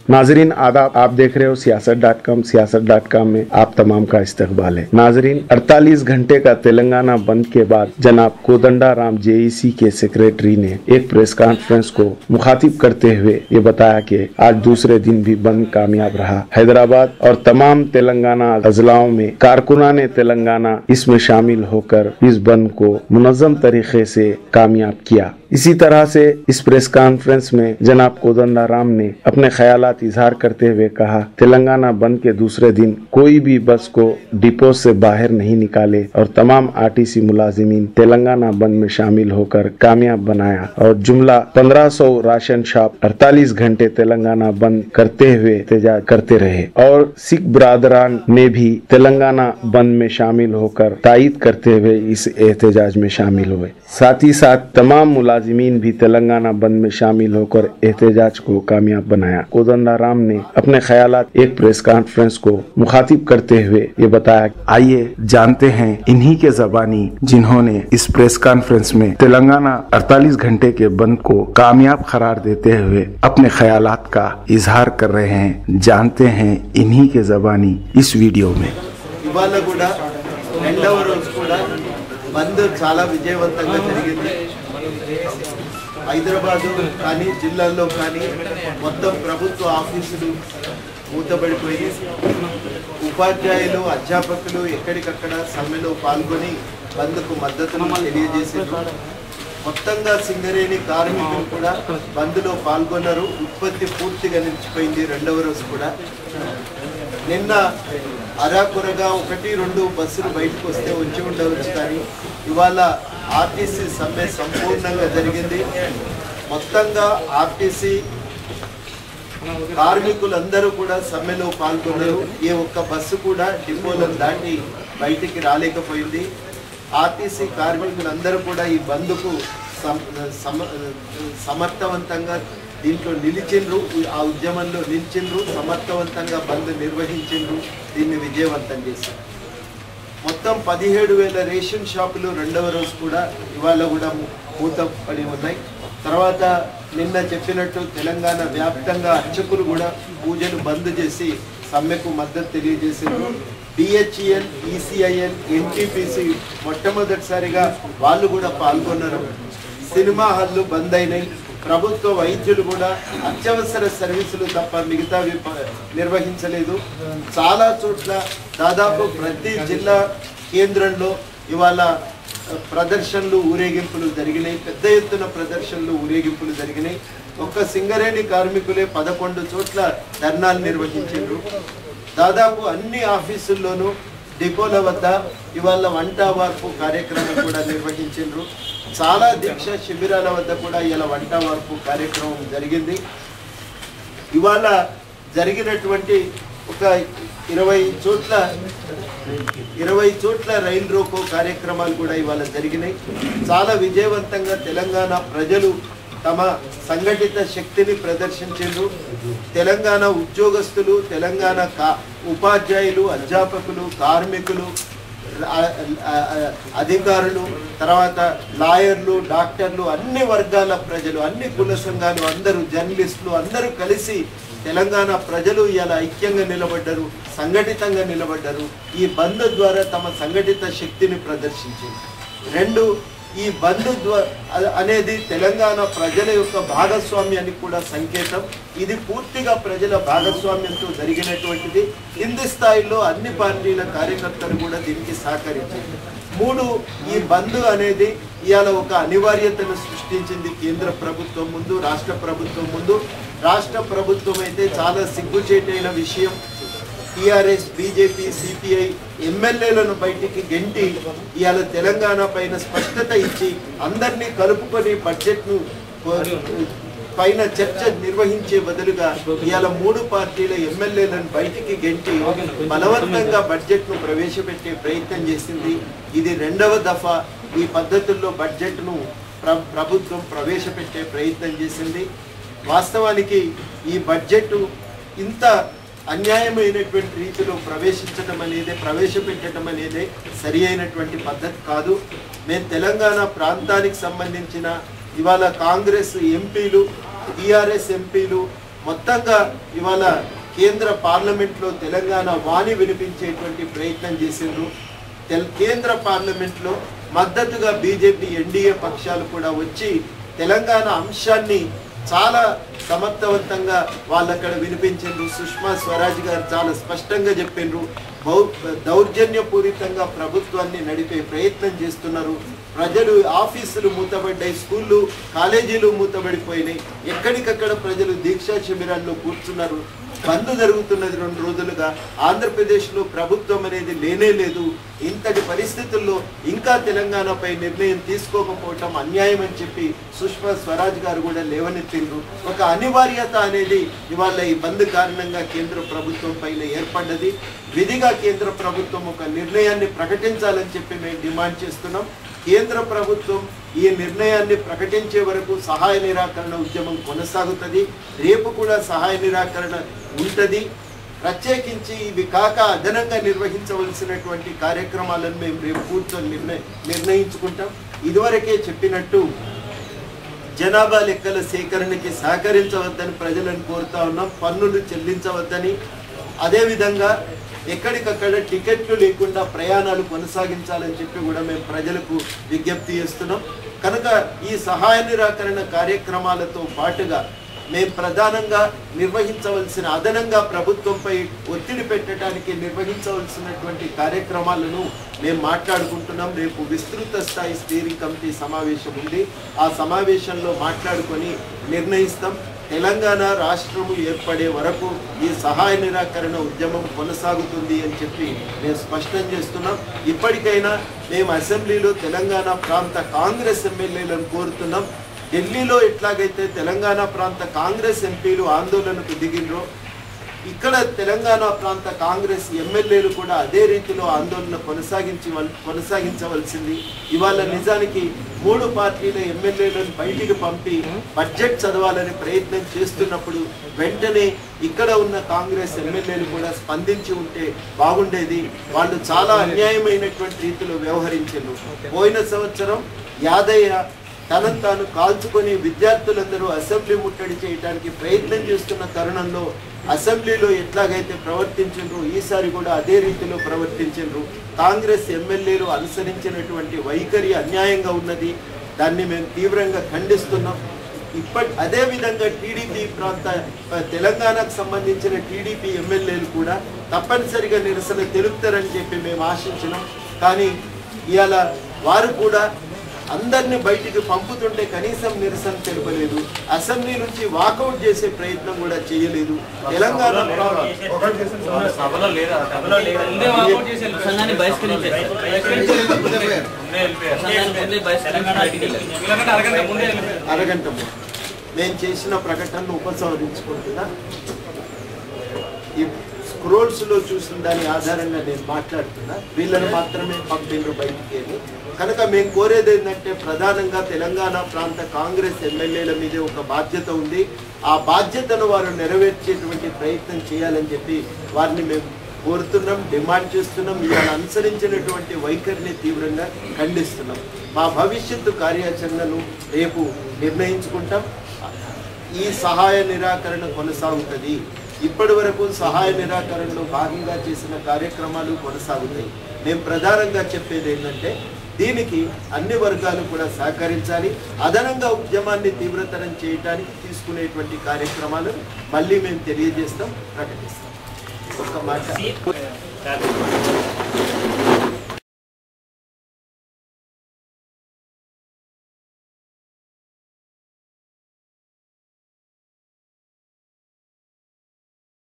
नाजरीन आदाब, आप देख रहे हो सियासत.com। सियासत.com में आप तमाम का इस्तकबाल है। नाजरीन 48 घंटे का तेलंगाना बंद के बाद जनाब कोदंडाराम जेईसी के सेक्रेटरी ने एक प्रेस कॉन्फ्रेंस को मुखातिब करते हुए ये बताया कि आज दूसरे दिन भी बंद कामयाब रहा। हैदराबाद और तमाम तेलंगाना अजलाओं में कारकुनाने तेलंगाना इसमें शामिल होकर इस बंद को मुनज़्ज़म तरीके से कामयाब किया। इसी तरह से इस प्रेस कॉन्फ्रेंस में जनाब कोदंडाराम ने अपने ख्यालात इजहार करते हुए कहा, तेलंगाना बंद के दूसरे दिन कोई भी बस को डिपो से बाहर नहीं निकाले और तमाम आरटीसी मुलाजिमीन तेलंगाना बंद में शामिल होकर कामयाब बनाया और जुमला 1500 राशन शॉप 48 घंटे तेलंगाना बंद करते हुए एहतजाज करते रहे और सिख बरादरान ने भी तेलंगाना बंद में शामिल होकर तायीद करते हुए इस एहतजाज में शामिल हुए। साथ ही साथ तमाम मुलाजिमीन भी तेलंगाना बंद में शामिल होकर एहतजाज को कामयाब बनाया। कोदंडाराम ने अपने ख्यालात एक प्रेस कॉन्फ्रेंस को मुखातिब करते हुए ये बताया। आइए जानते हैं इन्हीं के ज़बानी जिन्होंने इस प्रेस कॉन्फ्रेंस में तेलंगाना 48 घंटे के बंद को कामयाब करार देते हुए अपने ख्यालात का इजहार कर रहे हैं। जानते हैं इन्हीं के ज़बानी इस वीडियो में। బంద్ చాలా విజయవంతంగా జరిగింది। హైదరాబాదు కానీ జిల్లాల్లో కానీ మొత్తం ప్రభుత్వ ఆఫీసులు మూతబడిపోయి ఉపాధ్యాయులు అధ్యాపకులు ఎక్కడికక్కడ సమ్మెలో పాల్గొని బంద్కు మద్దతును తెలియజేశారు। మొత్తంగా సింగరేణి కార్మికులు కూడా బంద్లో పాల్గొన్నారు। ఉత్పత్తి పూర్తిగా నిలిచిపోయింది। రెండవ రోజు కూడా నిన్న అరాకురగా 1-2 బస్సులు బయటకు వస్తే వచ్చి ఉండవచ్చు, కానీ ఇవాళ ఆర్టీసీ సమ్మె సంపూర్ణంగా జరిగింది। మొత్తంగా ఆర్టీసీ కార్మికులందరూ కూడా సమ్మెలో పాల్గొన్నారు। ఏ ఒక్క బస్సు కూడా డిపోలను దాటి బయటికి రాలేకపోయింది। ఆర్టీసీ కార్మికులందరూ కూడా ఈ బంద్కు సమర్థవంతంగా దీంట్లో నిలిచిండ్రు, ఆ ఉద్యమంలో నిలిచిండ్రు, సమర్థవంతంగా బంద్ నిర్వహించిండ్రు, దీన్ని విజయవంతం చేశారు। మొత్తం 17,000 రేషన్ షాపులు రెండవ రోజు కూడా ఇవాళ కూడా మూతపడి ఉన్నాయి। తర్వాత నిన్న చెప్పినట్టు తెలంగాణ వ్యాప్తంగా అర్చకులు కూడా పూజలు బంద్ చేసి సమ్మెకు మద్దతు తెలియజేశారు। బిహెచ్ఈఎల్, ఈసీఐఎల్, ఎన్టీపీసీ మొట్టమొదటిసారిగా వాళ్ళు కూడా పాల్గొన్నారు। సినిమా హాళ్ళు బంద్ అయినాయి। ప్రభుత్వ వైద్యులు కూడా అత్యవసర సర్వీసులు తప్ప మిగతావి నిర్వహించలేదు। చాలా చోట్ల దాదాపు ప్రతి జిల్లా కేంద్రంలో ఇవాళ ప్రదర్శనలు ఊరేగింపులు జరిగినాయి। పెద్ద ఎత్తున ప్రదర్శనలు ఊరేగింపులు జరిగినాయి। ఒక్క సింగరేణి కార్మికులే 11 చోట్ల ధర్నాలు నిర్వహించారు। దాదాపు అన్ని ఆఫీసుల్లోనూ డిపోల వద్ద ఇవాళ వంట వార్పు కార్యక్రమం కూడా నిర్వహించారు। చాలా దీక్ష శిబిరాల వద్ద కూడా ఇలా వంట వార్పు కార్యక్రమం జరిగింది। ఇవాళ జరిగినటువంటి ఒక 20 చోట్ల రైలు రోకో కార్యక్రమాలు కూడా ఇవాళ జరిగినాయి। చాలా విజయవంతంగా తెలంగాణ ప్రజలు తమ సంఘటిత శక్తిని ప్రదర్శించారు। తెలంగాణ ఉద్యోగస్తులు, తెలంగాణ ఉపాధ్యాయులు, అధ్యాపకులు, కార్మికులు, అధికారులు, తర్వాత లాయర్లు, డాక్టర్లు, అన్ని వర్గాల ప్రజలు, అన్ని కుల సంఘాలు, అందరూ జర్నలిస్టులు అందరూ కలిసి తెలంగాణ ప్రజలు ఇలా ఐక్యంగా నిలబడ్డారు, సంఘటితంగా నిలబడ్డారు। ఈ బంద్ ద్వారా తమ సంఘటిత శక్తిని ప్రదర్శించారు। రెండు, ఈ బంద్ అనేది తెలంగాణ ప్రజల యొక్క భాగస్వామ్యానికి కూడా సంకేతం। ఇది పూర్తిగా ప్రజల భాగస్వామ్యంతో జరిగినటువంటిది। కింది స్థాయిలో అన్ని పార్టీల కార్యకర్తలు కూడా దీనికి సహకరించారు। మూడు, ఈ బంద్ అనేది ఇవాళ ఒక అనివార్యతను సృష్టించింది కేంద్ర ప్రభుత్వం ముందు, రాష్ట్ర ప్రభుత్వం ముందు। రాష్ట్ర ప్రభుత్వం అయితే చాలా సిగ్గుచేటైన విషయం, టీఆర్ఎస్, బీజేపీ, సిపిఐ ఎమ్మెల్యేలను బయటికి గెంటి ఇవాళ తెలంగాణ పైన స్పష్టత ఇచ్చి అందరినీ కలుపుకొని బడ్జెట్ను పైన చర్చ నిర్వహించే బదులుగా ఇవాళ 3 పార్టీల ఎమ్మెల్యేలను బయటికి గెంటి బలవంతంగా బడ్జెట్ను ప్రవేశపెట్టే ప్రయత్నం చేసింది। ఇది రెండవ దఫా ఈ పద్ధతుల్లో బడ్జెట్ను ప్రభుత్వం ప్రవేశపెట్టే ప్రయత్నం చేసింది। వాస్తవానికి ఈ బడ్జెట్ ఇంత అన్యాయమైనటువంటి రీతిలో ప్రవేశపెట్టడం అనేది సరి అయినటువంటి పద్ధతి కాదు। మేము తెలంగాణ ప్రాంతానికి సంబంధించిన ఇవాళ కాంగ్రెస్ ఎంపీలు, టీఆర్ఎస్ ఎంపీలు మొత్తంగా ఇవాళ కేంద్ర పార్లమెంట్లో తెలంగాణ వాణి వినిపించేటువంటి ప్రయత్నం చేసిండ్రు. కేంద్ర పార్లమెంట్లో మద్దతుగా బీజేపీ ఎన్డీఏ పక్షాలు కూడా వచ్చి తెలంగాణ అంశాన్ని చాలా సమర్థవంతంగా వాళ్ళు అక్కడ వినిపించారు. సుష్మా స్వరాజ్ గారు చాలా స్పష్టంగా చెప్పిండ్రు, దౌర్జన్యపూరితంగా ప్రభుత్వాన్ని నడిపే ప్రయత్నం చేస్తున్నారు. ప్రజలు ఆఫీసులు మూతబడ్డాయి, స్కూళ్ళు కాలేజీలు మూతబడిపోయినాయి, ఎక్కడికక్కడ ప్రజలు దీక్షా శిబిరాల్లో కూర్చున్నారు. బంద్ జరుగుతున్నది 2 రోజులుగా. ఆంధ్రప్రదేశ్లో ప్రభుత్వం అనేది లేనే లేదు. ఇంతటి పరిస్థితుల్లో ఇంకా తెలంగాణపై నిర్ణయం తీసుకోకపోవటం అన్యాయం అని చెప్పి సుష్మా స్వరాజ్ గారు కూడా లేవనెత్తిండ్రు. ఒక అనివార్యత అనేది ఇవాళ ఈ బంద్ కారణంగా కేంద్ర ప్రభుత్వం పైన ఏర్పడ్డది. విధిగా కేంద్ర ప్రభుత్వం ఒక నిర్ణయాన్ని ప్రకటించాలని చెప్పి మేము డిమాండ్ చేస్తున్నాం. కేంద్ర ప్రభుత్వం ఈ నిర్ణయాన్ని ప్రకటించే వరకు సహాయ నిరాకరణ ఉద్యమం కొనసాగుతుంది. రేపు కూడా సహాయ నిరాకరణ ఉంటుంది. ప్రత్యేకించి ఇవి కాక అదనంగా నిర్వహించవలసినటువంటి కార్యక్రమాలను మేము రేపు కూర్చొని నిర్ణయించుకుంటాం. ఇదివరకే చెప్పినట్టు జనాభా లెక్కల సేకరణకి సహకరించవద్దని ప్రజలను కోరుతా ఉన్నాం. పన్నులు చెల్లించవద్దని, అదేవిధంగా ఎక్కడికక్కడ టికెట్లు లేకుండా ప్రయాణాలు కొనసాగించాలని చెప్పి కూడా మేము ప్రజలకు విజ్ఞప్తి చేస్తున్నాం. కనుక ఈ సహాయ నిరాకరణ కార్యక్రమాలతో పాటుగా మేము ప్రధానంగా నిర్వహించవలసిన అదనంగా ప్రభుత్వంపై ఒత్తిడి పెట్టడానికి నిర్వహించవలసినటువంటి కార్యక్రమాలను మేము మాట్లాడుకుంటున్నాం. రేపు విస్తృత స్థాయి స్టీరింగ్ కమిటీ సమావేశం ఉంది. ఆ సమావేశంలో మాట్లాడుకొని నిర్ణయిస్తాం. తెలంగాణ రాష్ట్రము ఏర్పడే వరకు ఈ సహాయ నిరాకరణ ఉద్యమం కొనసాగుతుంది అని చెప్పి మేము స్పష్టం చేస్తున్నాం. ఇప్పటికైనా మేము అసెంబ్లీలో తెలంగాణ ప్రాంత కాంగ్రెస్ ఎమ్మెల్యేలను కోరుతున్నాం. ఢిల్లీలో ఎట్లాగైతే తెలంగాణ ప్రాంత కాంగ్రెస్ ఎంపీలు ఆందోళనకు దిగినరో ఇక్కడ తెలంగాణ ప్రాంత కాంగ్రెస్ ఎమ్మెల్యేలు కూడా అదే రీతిలో ఆందోళన కొనసాగించవలసింది. ఇవాళ నిజానికి 3 పార్టీల ఎమ్మెల్యేలను బయటికి పంపి బడ్జెట్ చదవాలని ప్రయత్నం చేస్తున్నప్పుడు వెంటనే ఇక్కడ ఉన్న కాంగ్రెస్ ఎమ్మెల్యేలు కూడా స్పందించి ఉంటే బాగుండేది. వాళ్ళు చాలా అన్యాయమైనటువంటి రీతిలో వ్యవహరించారు. పోయిన సంవత్సరం యాదయ్య తనను తాను కాల్చుకొని విద్యార్థులందరూ అసెంబ్లీ ముట్టడి చేయడానికి ప్రయత్నం చేస్తున్న తరుణంలో అసెంబ్లీలో ఎట్లాగైతే ప్రవర్తించారో ఈసారి కూడా అదే రీతిలో ప్రవర్తించారు. కాంగ్రెస్ ఎమ్మెల్యేలు అనుసరించినటువంటి వైఖరి అన్యాయంగా ఉన్నది. దాన్ని మేము తీవ్రంగా ఖండిస్తున్నాం. అదేవిధంగా టీడీపీ తెలంగాణకు సంబంధించిన టీడీపీ ఎమ్మెల్యేలు కూడా తప్పనిసరిగా నిరసన తెలుపుతారని చెప్పి మేము ఆశించినాం. కానీ ఇవాళ వారు కూడా అందరినీ బయటికి పంపుతుంటే కనీసం నిరసన తెలుపలేదు. అసెంబ్లీ నుంచి వాకౌట్ చేసే ప్రయత్నం కూడా చేయలేదు. తెలంగాణ అరగంట మేము చేసిన ప్రకటనను ఉపసంహరించుకుంటున్నా. ఈ స్క్రోల్స్లో చూసిన దాని ఆధారంగా నేను మాట్లాడుతున్నా. వీళ్ళని మాత్రమే పంపిండ్రు బయటికి అని. కనుక మేము కోరేది ఏంటంటే ప్రధానంగా తెలంగాణ ప్రాంత కాంగ్రెస్ ఎమ్మెల్యేల మీదే ఒక బాధ్యత ఉంది. ఆ బాధ్యతను వారు నెరవేర్చేటువంటి ప్రయత్నం చేయాలని చెప్పి వారిని మేము కోరుతున్నాం, డిమాండ్ చేస్తున్నాం. ఇవాళ అనుసరించినటువంటి వైఖరిని తీవ్రంగా ఖండిస్తున్నాం. మా భవిష్యత్తు కార్యాచరణను రేపు నిర్ణయించుకుంటాం. ఈ సహాయ నిరాకరణ కొనసాగుతుంది. ఇప్పటి వరకు సహాయ నిరాకరణలో భాగంగా చేసిన కార్యక్రమాలు కొనసాగుతాయి. మేము ప్రధానంగా చెప్పేది ఏంటంటే దీనికి అన్ని వర్గాలు కూడా సహకరించాలి. అదనంగా ఉద్యమాన్ని తీవ్రతరం చేయడానికి తీసుకునేటువంటి కార్యక్రమాలను మళ్ళీ మేము తెలియజేస్తాం, ప్రకటిస్తాం. ఒక్క మాట